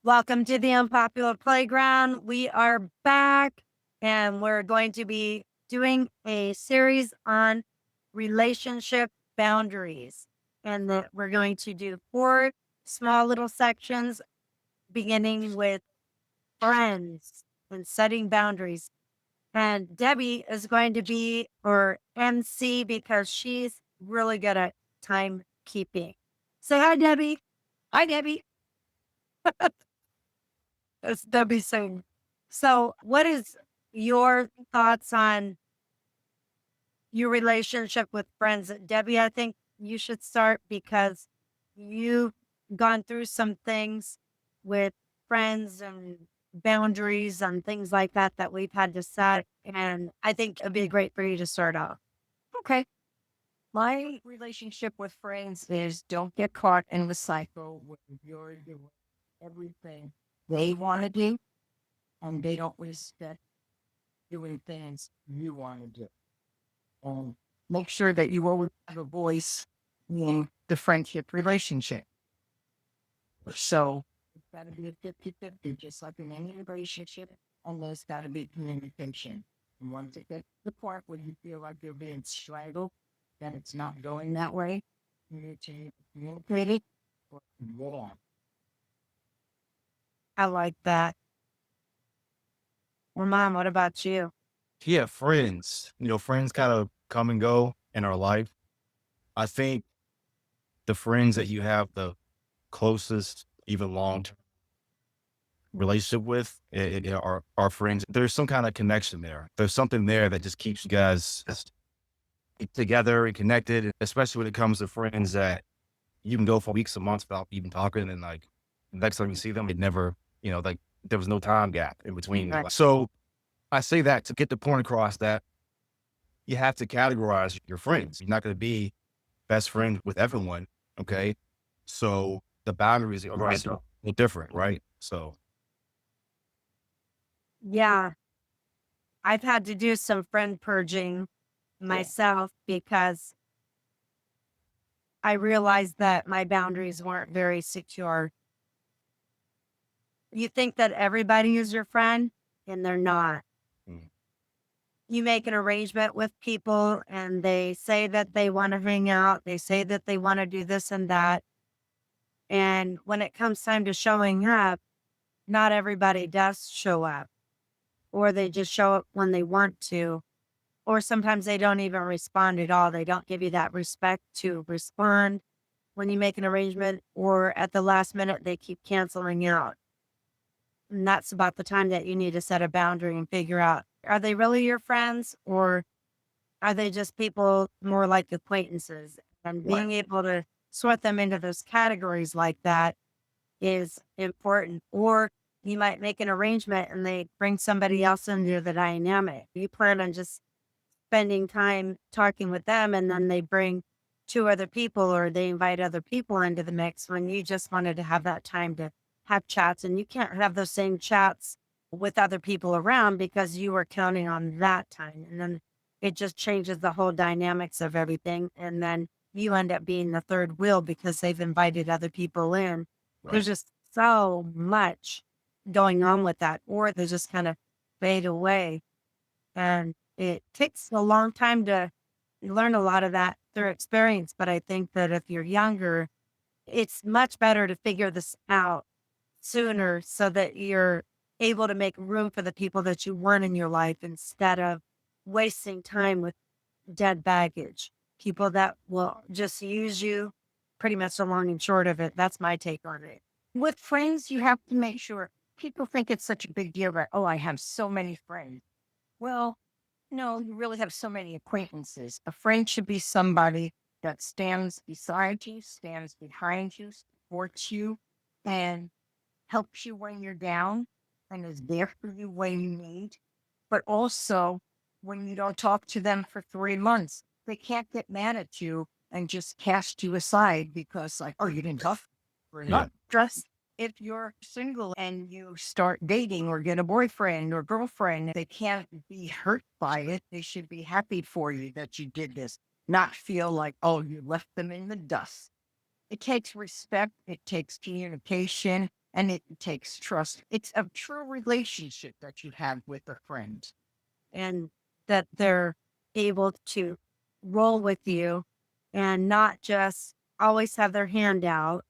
Welcome to the Unpopular Playground. We are back and we're going to be doing a series on relationship boundaries. And that we're going to do four small little sections, beginning with friends and setting boundaries. And Debbie is going to be our MC because she's really good at timekeeping. Say hi, Debbie. Hi, Debbie. It's Debbie saying. So, what is your thoughts on your relationship with friends? Debbie, I think you should start because you've gone through some things with friends and boundaries and things like that that we've had to set. And I think it'd be great for you to start off. Okay. My relationship with friends is don't get caught in the cycle where you're doing everything they want to do and they don't respect doing things you want to do. And make sure that you always have a voice in the friendship relationship. So it's got to be a 50-50, just like in any relationship, and there's got to be communication. And once it gets to the point where you feel like you're being strangled, that it's not going that way, you need to communicate it or get on. I like that. Well, Mom, what about you? Yeah, friends. Friends kind of come and go in our life. I think the friends that you have the closest, even long term relationship with are friends. There's some kind of connection there. There's something there that just keeps you guys just together and connected, especially when it comes to friends that you can go for weeks and months without even talking. And like next time you see them, it never, like there was no time gap in between. Right. So I say that to get the point across that you have to categorize your friends. You're not going to be best friends with everyone. Okay. So the boundaries are going to be a little different, right? So Yeah, I've had to do some friend purging myself because I realized that my boundaries weren't very secure. You think that everybody is your friend, and they're not. mm, You make an arrangement with people and they say that they want to hang out. They say that they want to do this and that. And when it comes time to showing up, not everybody does show up, or they just show up when they want to, or sometimes they don't even respond at all. They don't give you that respect to respond when you make an arrangement, or at the last minute, they keep canceling out. And that's about the time that you need to set a boundary and figure out, are they really your friends or are they just people more like acquaintances? And Right. being able to sort them into those categories like that is important. Or you might make an arrangement and they bring somebody else into the dynamic. You plan on just spending time talking with them and then they bring two other people or they invite other people into the mix when you just wanted to have that time to have chats, and you can't have those same chats with other people around because you were counting on that time, and then it just changes the whole dynamics of everything, and then you end up being the third wheel because they've invited other people in. right. There's just so much going on with that, or they just kind of fade away, and it takes a long time to learn a lot of that through experience. But I think that if you're younger, it's much better to figure this out sooner so that you're able to make room for the people that you want in your life instead of wasting time with dead baggage, people that will just use you. Pretty much the long and short of it. That's my take on it. With friends, you have to make sure people think it's such a big deal that, oh, I have so many friends. Well, no, you really have so many acquaintances. A friend should be somebody that stands beside you, stands behind you, supports you, and helps you when you're down and is there for you when you need. But also, when you don't talk to them for 3 months, they can't get mad at you and just cast you aside because, like, oh, you didn't talk for a Yeah. month. Just if you're single and you start dating or get a boyfriend or girlfriend, they can't be hurt by it. They should be happy for you that you did this, not feel like, oh, you left them in the dust. It takes respect, it takes communication, And it takes trust. It's a true relationship that you have with a friend. and that they're able to roll with you and not just always have their hand out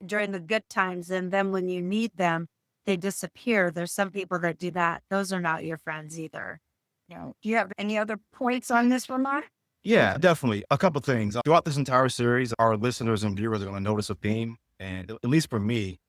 during the good times. And then when you need them, they disappear. There's some people that do that. Those are not your friends either. Do you have any other points on this, Vermont? Yeah, definitely. A couple things. Throughout this entire series, our listeners and viewers are going to notice a theme, and at least for me,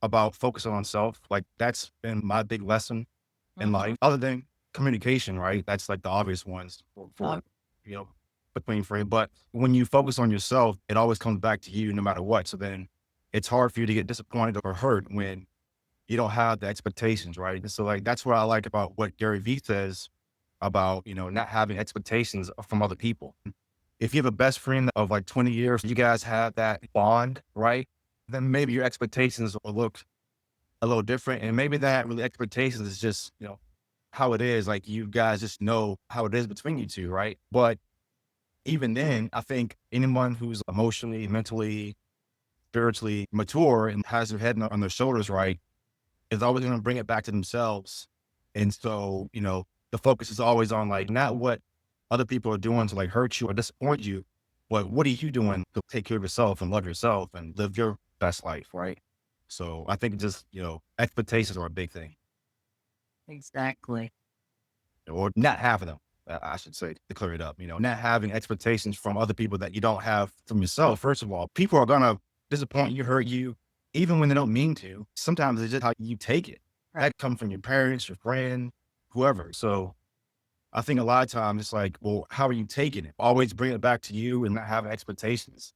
about focusing on self. Like that's been my big lesson in life. Other than communication, right? That's like the obvious ones for you know between friends. But when you focus on yourself, it always comes back to you, no matter what. So then it's hard for you to get disappointed or hurt when you don't have the expectations, right? And so like that's what I like about what Gary Vee says about, not having expectations from other people. If you have a best friend of like 20 years, you guys have that bond, right? Then maybe your expectations will look a little different. And maybe that really expectations is just, how it is. Like you guys just know how it is between you two, right? But even then, I think anyone who's emotionally, mentally, spiritually mature and has their head on their shoulders, right, is always going to bring it back to themselves. And so, the focus is always on like not what other people are doing to like hurt you or disappoint you, but what are you doing to take care of yourself and love yourself and live your best life, right? So I think just, expectations are a big thing, Exactly. or not having them. I should say to clear it up, not having expectations from other people that you don't have from yourself. First of all, people are going to disappoint you, hurt you, even when they don't mean to. Sometimes it's just how you take it. Right. That comes from your parents, your friend, whoever. So I think a lot of times it's like, well, how are you taking it? Always bring it back to you and not having expectations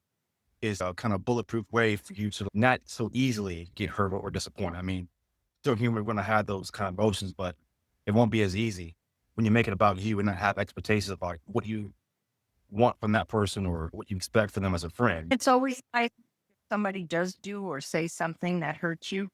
is a kind of bulletproof way for you to not so easily get hurt or disappointed. I mean, still human, we're going to have those kind of emotions, but it won't be as easy when you make it about you and not have expectations of like what you want from that person or what you expect from them as a friend. It's always nice if somebody does do or say something that hurts you.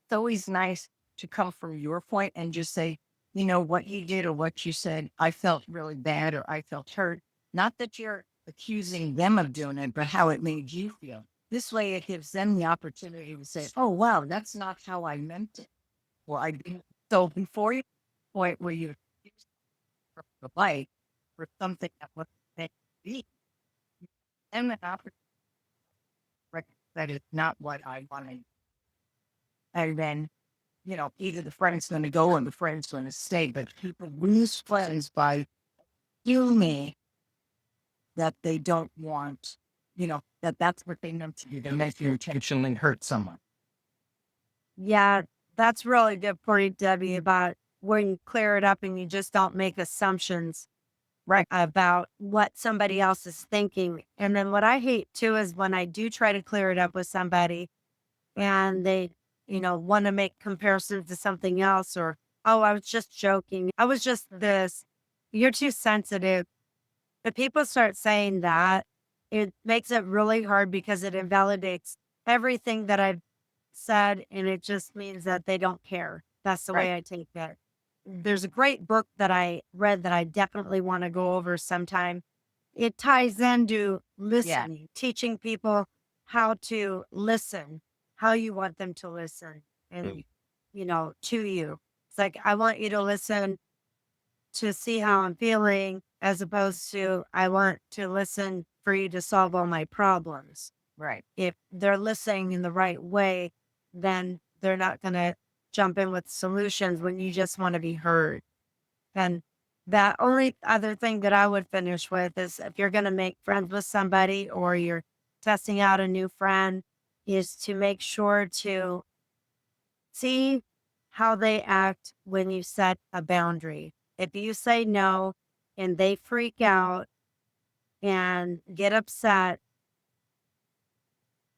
It's always nice to come from your point and just say, what you did or what you said, I felt really bad or I felt hurt. Not that you're accusing them of doing it, but how it made you feel. This way it gives them the opportunity to say, oh, wow, that's not how I meant it. Or I didn't. So before you point where you accuse them of the light for something that was meant to be, and an opportunity that is not what I wanted. And then, either the friend's going to go or the friend's going to stay. But people lose friends by assuming that they don't want, that's what they meant to do. They meant to intentionally hurt someone. Yeah, that's really good point, Debbie, about when you clear it up and you just don't make assumptions Right. about what somebody else is thinking. And then what I hate too is when I do try to clear it up with somebody and they, want to make comparisons to something else or, oh, I was just joking. I was just this. You're too sensitive. If people start saying that, it makes it really hard because it invalidates everything that I've said. And it just means that they don't care. That's the Right. way I take it. There's a great book that I read that I definitely want to go over sometime. It ties into listening, teaching people how to listen, how you want them to listen and, to you. It's like, I want you to listen to see how I'm feeling as opposed to I want to listen for you to solve all my problems. Right. If they're listening in the right way, then they're not going to jump in with solutions when you just want to be heard. And that only other thing that I would finish with is if you're going to make friends with somebody or you're testing out a new friend, is to make sure to see how they act when you set a boundary. If you say no and they freak out and get upset,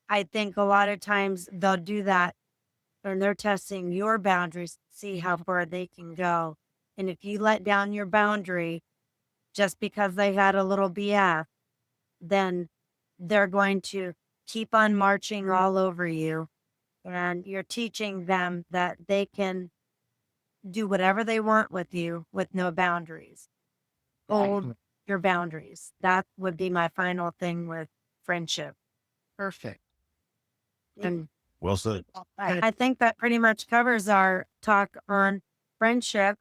I think a lot of times they'll do that and they're testing your boundaries to see how far they can go. And if you let down your boundary just because they had a little BF, then they're going to keep on marching all over you. And you're teaching them that they can do whatever they want with you with no boundaries. Hold your boundaries. That would be my final thing with friendship. Perfect. And Well said. I think that pretty much covers our talk on friendship.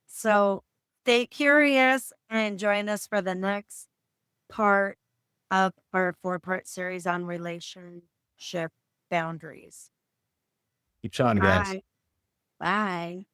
So stay curious and join us for the next part of our 4-part series on relationship boundaries. Keep shining, guys. Bye. Bye.